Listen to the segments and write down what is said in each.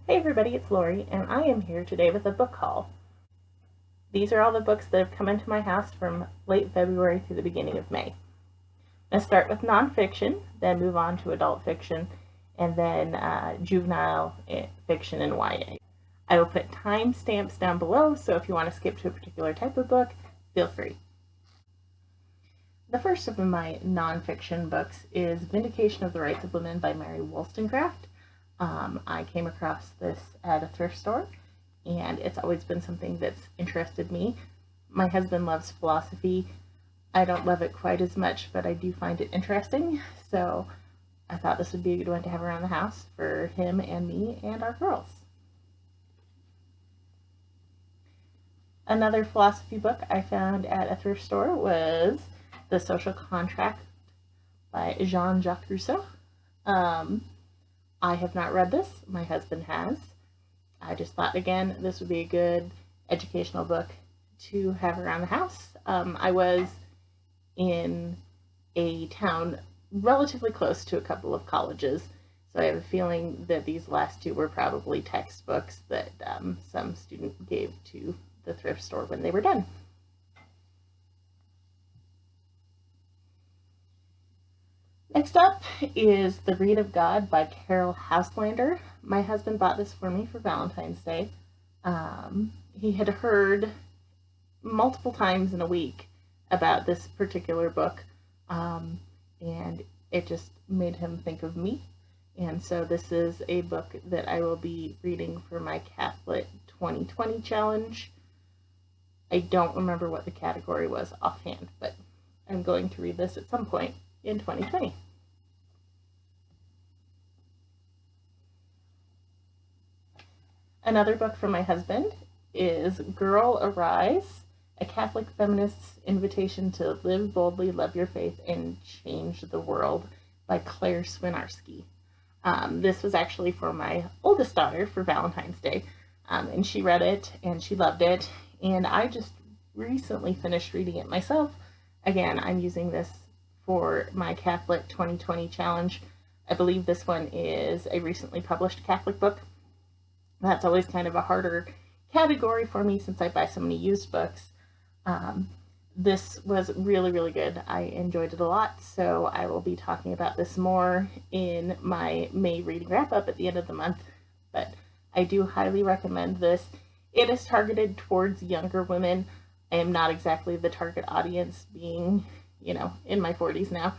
Hey everybody, it's Lori, and I am here today with a book haul. These are all the books that have come into my house from late February through the beginning of May. I'm going to start with nonfiction, then move on to adult fiction, and then juvenile fiction and YA. I will put timestamps down below, so if you want to skip to a particular type of book, feel free. The first of my nonfiction books is Vindication of the Rights of Women by Mary Wollstonecraft. I came across this at a thrift store, and it's always been something that's interested me. My husband loves philosophy. I don't love it quite as much, but I do find it interesting, so I thought this would be a good one to have around the house for him and me and our girls. Another philosophy book I found at a thrift store was The Social Contract by Jean-Jacques Rousseau. I have not read this. My husband has. I just thought, again, this would be a good educational book to have around the house. I was in a town relatively close to a couple of colleges, so I have a feeling that these last two were probably textbooks that some student gave to the thrift store when they were done. Next up is The Reed of God by Carol Houselander. My husband bought this for me for Valentine's Day. He had heard multiple times in a week about this particular book, and it just made him think of me. And so this is a book that I will be reading for my Catholic 2020 challenge. I don't remember what the category was offhand, but I'm going to read this at some point in 2020. Another book from my husband is Girl Arise, a Catholic feminist's invitation to live boldly, love your faith, and change the world by Claire Swinarski. This was actually for my oldest daughter for Valentine's Day, and she read it and she loved it, and I just recently finished reading it myself. Again, I'm using this for my Catholic 2020 challenge. I believe this one is a recently published Catholic book. That's always kind of a harder category for me since I buy so many used books. This was really, really good. I enjoyed it a lot, so I will be talking about this more in my May reading wrap-up at the end of the month, but I do highly recommend this. It is targeted towards younger women. I am not exactly the target audience, being, in my 40s now,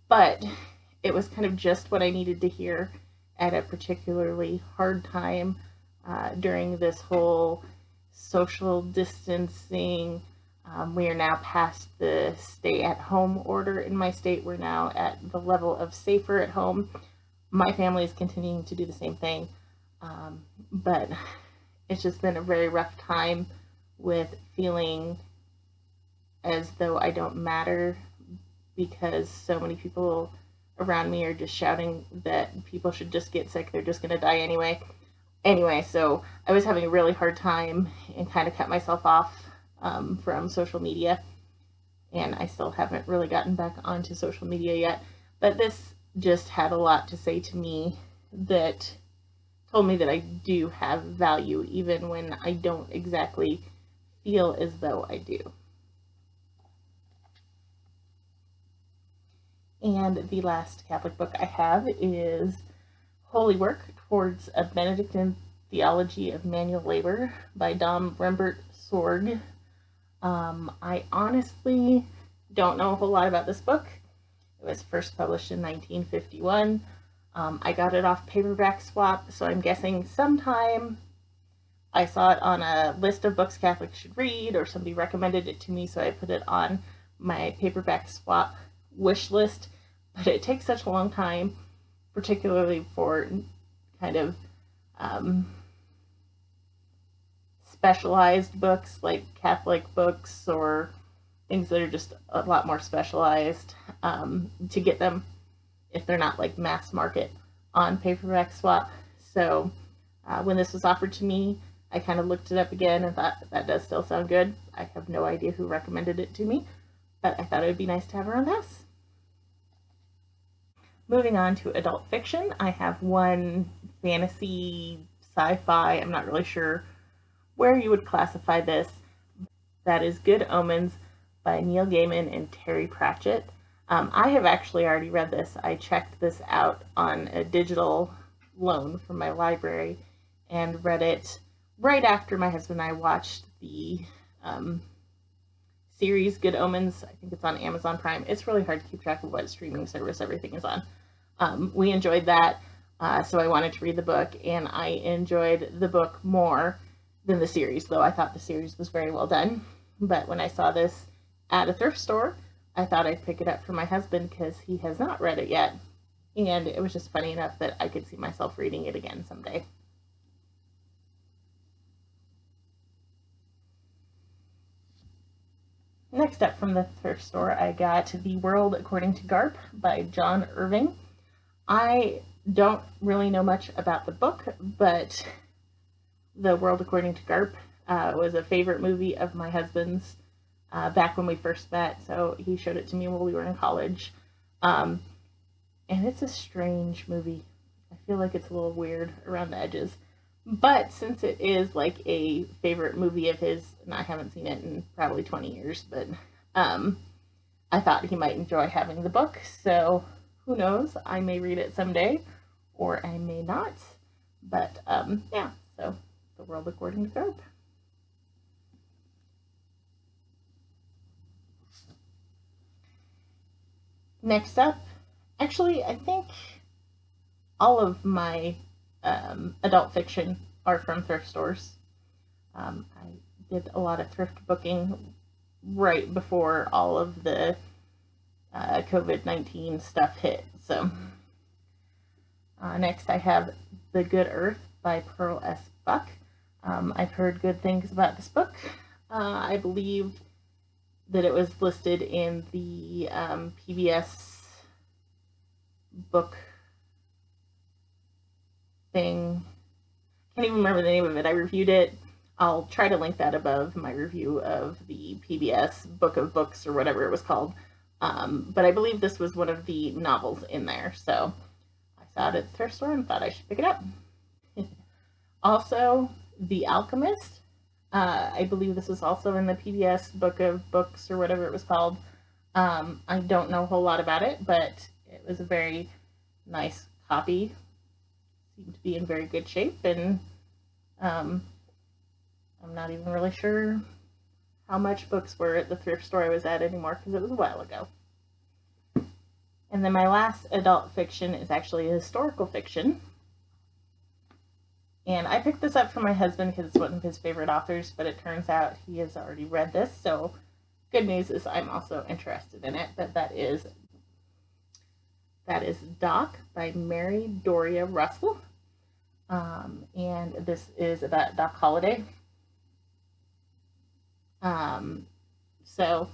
but it was kind of just what I needed to hear at a particularly hard time during this whole social distancing. We are now past the stay-at-home order in my state. We're now at the level of safer at home. My family is continuing to do the same thing, but it's just been a very rough time with feeling as though I don't matter because so many people around me are just shouting that people should just get sick, they're just going to die anyway. So I was having a really hard time and kind of cut myself off from social media, and I still haven't really gotten back onto social media yet, but this just had a lot to say to me that told me that I do have value even when I don't exactly feel as though I do. And the last Catholic book I have is Holy Work Towards a Benedictine Theology of Manual Labor by Dom Rembert Sorg. I honestly don't know a whole lot about this book. It was first published in 1951. I got it off paperback swap, so I'm guessing sometime I saw it on a list of books Catholics should read, or somebody recommended it to me, so I put it on my paperback swap wish list, but it takes such a long time, particularly for kind of specialized books like Catholic books or things that are just a lot more specialized, to get them if they're not like mass market on paperback swap. So when this was offered to me, I kind of looked it up again and thought that does still sound good. I have no idea who recommended it to me, but I thought it would be nice to have around the house. Moving on to adult fiction, I have one fantasy, sci-fi. I'm not really sure where you would classify this. That is Good Omens by Neil Gaiman and Terry Pratchett. I have actually already read this. I checked this out on a digital loan from my library and read it right after my husband and I watched the series Good Omens. I think it's on Amazon Prime. It's really hard to keep track of what streaming service everything is on. We enjoyed that, so I wanted to read the book, and I enjoyed the book more than the series, though I thought the series was very well done. But when I saw this at a thrift store, I thought I'd pick it up for my husband because he has not read it yet, and it was just funny enough that I could see myself reading it again someday. Next up from the thrift store, I got The World According to Garp by John Irving. I don't really know much about the book, but The World According to Garp was a favorite movie of my husband's back when we first met, so he showed it to me while we were in college. And it's a strange movie. I feel like it's a little weird around the edges. But since it is like a favorite movie of his, and I haven't seen it in probably 20 years, but I thought he might enjoy having the book, so who knows? I may read it someday, or I may not. But yeah, so The World According to Garp. Next up, actually, I think all of my adult fiction are from thrift stores. I did a lot of thrift booking right before all of the COVID-19 stuff hit. So next I have The Good Earth by Pearl S. Buck. I've heard good things about this book. I believe that it was listed in the PBS book thing. Can't even remember the name of it. I reviewed it. I'll try to link that above my review of the PBS Book of Books or whatever it was called. But I believe this was one of the novels in there. So I saw it at the thrift store and thought I should pick it up. Also, The Alchemist. I believe this was also in the PBS Book of Books or whatever it was called. I don't know a whole lot about it, but it was a very nice copy. Seemed to be in very good shape, and I'm not even really sure how much books were at the thrift store I was at anymore because it was a while ago. And then my last adult fiction is actually a historical fiction. And I picked this up for my husband because it's one of his favorite authors, but it turns out he has already read this, so good news is I'm also interested in it, but that is Doc by Mary Doria Russell. And this is about Doc Holliday. So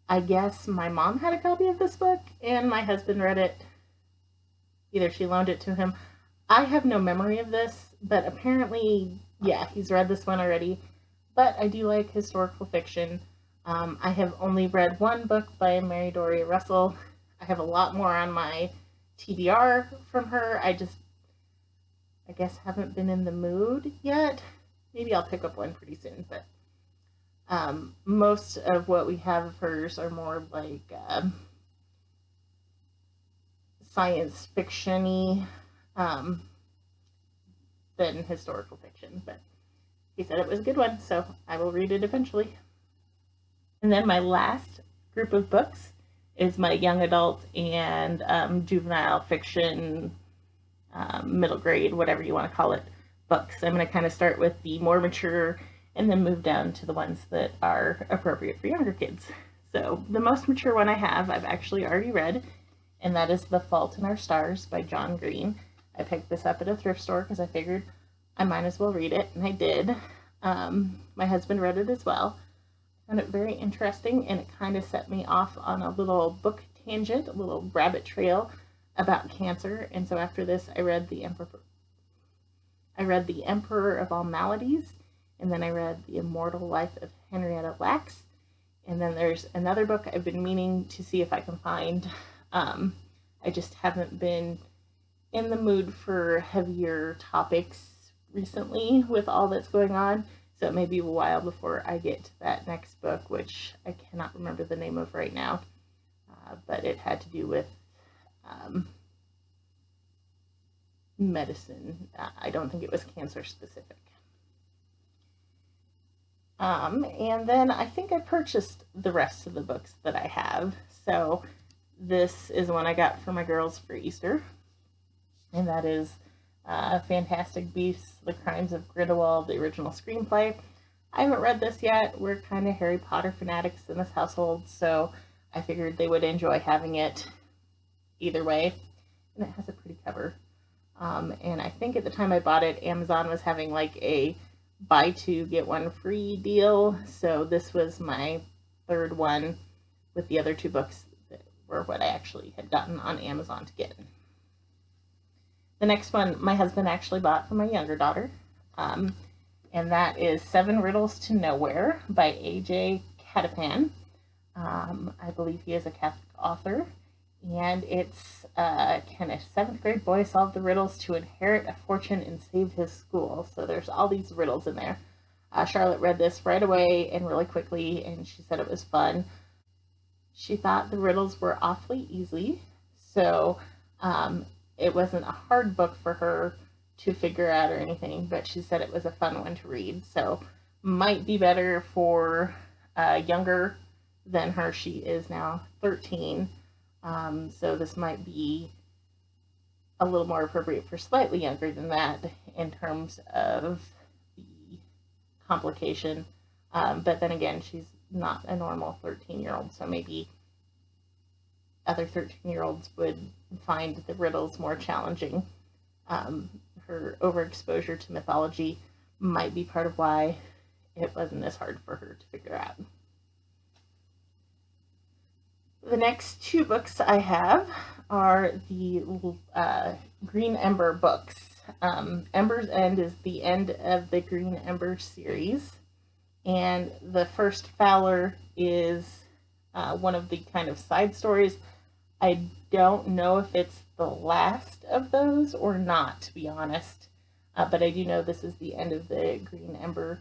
I guess my mom had a copy of this book and my husband read it. Either she loaned it to him. I have no memory of this, but apparently, yeah, he's read this one already. But I do like historical fiction. I have only read one book by Mary Doria Russell. I have a lot more on my TBR from her. I guess haven't been in the mood yet. Maybe I'll pick up one pretty soon, but most of what we have of hers are more like science fiction-y than historical fiction, but he said it was a good one, so I will read it eventually. And then my last group of books is my young adult and juvenile fiction, middle grade, whatever you want to call it, books. I'm going to kind of start with the more mature and then move down to the ones that are appropriate for younger kids. So the most mature one I have, I've actually already read, and that is The Fault in Our Stars by John Green. I picked this up at a thrift store because I figured I might as well read it, and I did. My husband read it as well. I found it very interesting, and it kind of set me off on a little book tangent, a little rabbit trail about cancer. And so after this, I read The Emperor of All Maladies, and then I read The Immortal Life of Henrietta Lacks. And then there's another book I've been meaning to see if I can find. I just haven't been in the mood for heavier topics recently with all that's going on. So it may be a while before I get to that next book, which I cannot remember the name of right now. But it had to do with medicine. I don't think it was cancer specific. And then I think I purchased the rest of the books that I have. So this is one I got for my girls for Easter. And that is Fantastic Beasts, The Crimes of Grindelwald, the original screenplay. I haven't read this yet. We're kind of Harry Potter fanatics in this household, so I figured they would enjoy having it either way. And it has a pretty cover. And I think at the time I bought it, Amazon was having like a buy two, get one free deal. So this was my third one, with the other two books that were what I actually had gotten on Amazon to get. The next one my husband actually bought for my younger daughter. And that is 7 Riddles to Nowhere by A.J. Catapan. I believe he is a Catholic author. And it's can a 7th grade boy solve the riddles to inherit a fortune and save his school? So there's all these riddles in there. Charlotte read this right away and really quickly, and she said it was fun. She thought the riddles were awfully easy, so it wasn't a hard book for her to figure out or anything, but she said it was a fun one to read. So might be better for younger than her. She is now 13. So this might be a little more appropriate for slightly younger than that in terms of the complication. But then again, she's not a normal 13-year-old, so maybe other 13-year-olds would find the riddles more challenging. Her overexposure to mythology might be part of why it wasn't as hard for her to figure out. The next 2 books I have are the Green Ember books. Ember's End is the end of the Green Ember series, and the first Fowler is one of the kind of side stories. I don't know if it's the last of those or not, to be honest, but I do know this is the end of the Green Ember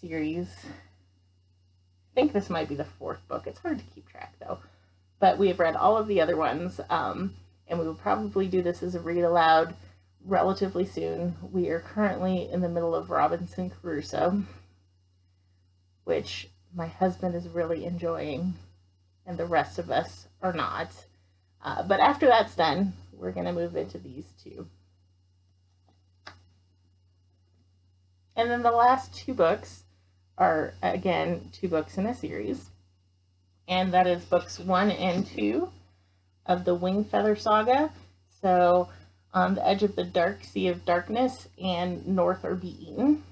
series. I think this might be the 4th book. It's hard to keep track, though. But we have read all of the other ones, and we will probably do this as a read aloud relatively soon. We are currently in the middle of Robinson Crusoe, which my husband is really enjoying, and the rest of us are not. But after that's done, we're going to move into these 2. And then the last 2 books are, again, 2 books in a series. And that is books 1 and 2 of the Wingfeather Saga. So, On the Edge of the Dark Sea of Darkness and North or Be Eaten.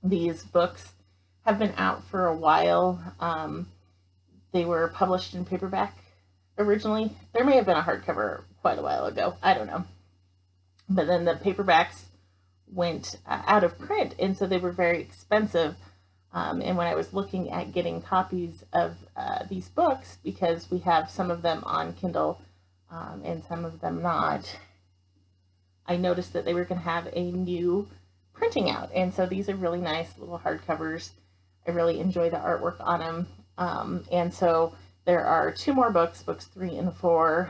These books have been out for a while. They were published in paperback originally. There may have been a hardcover quite a while ago. I don't know. But then the paperbacks went out of print, and so they were very expensive. And when I was looking at getting copies of these books, because we have some of them on Kindle and some of them not, I noticed that they were going to have a new printing out. And so these are really nice little hardcovers. I really enjoy the artwork on them. And so there are 2 more books, books 3 and 4,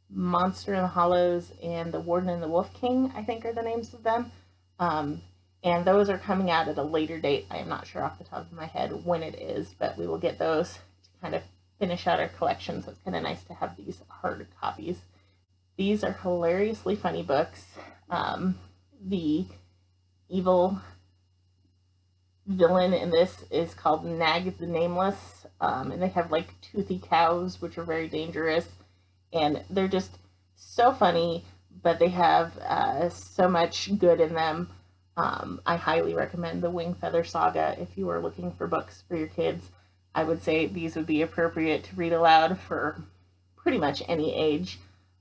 Monster in the Hollows and The Warden and the Wolf King, I think are the names of them. And those are coming out at a later date. I am not sure off the top of my head when it is, but we will get those to kind of finish out our collection. So it's kind of nice to have these hard copies. These are hilariously funny books. The evil villain in this is called Nag the Nameless, and they have like toothy cows, which are very dangerous, and they're just so funny, but they have so much good in them. I highly recommend the Wingfeather Saga if you are looking for books for your kids. I would say these would be appropriate to read aloud for pretty much any age,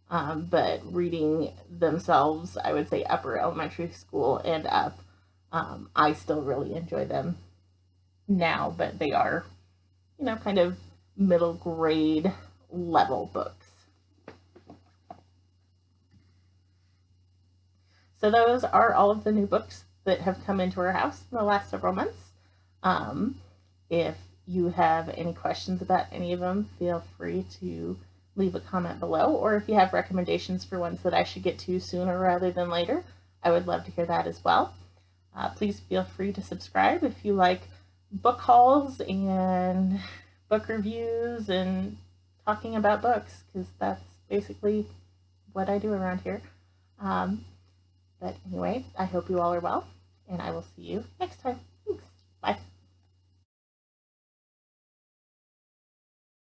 but reading themselves, I would say upper elementary school and up. I still really enjoy them now, but they are, kind of middle grade level books. So those are all of the new books that have come into our house in the last several months. If you have any questions about any of them, feel free to leave a comment below, or if you have recommendations for ones that I should get to sooner rather than later, I would love to hear that as well. Please feel free to subscribe if you like book hauls and book reviews and talking about books, because that's basically what I do around here. But anyway, I hope you all are well, and I will see you next time.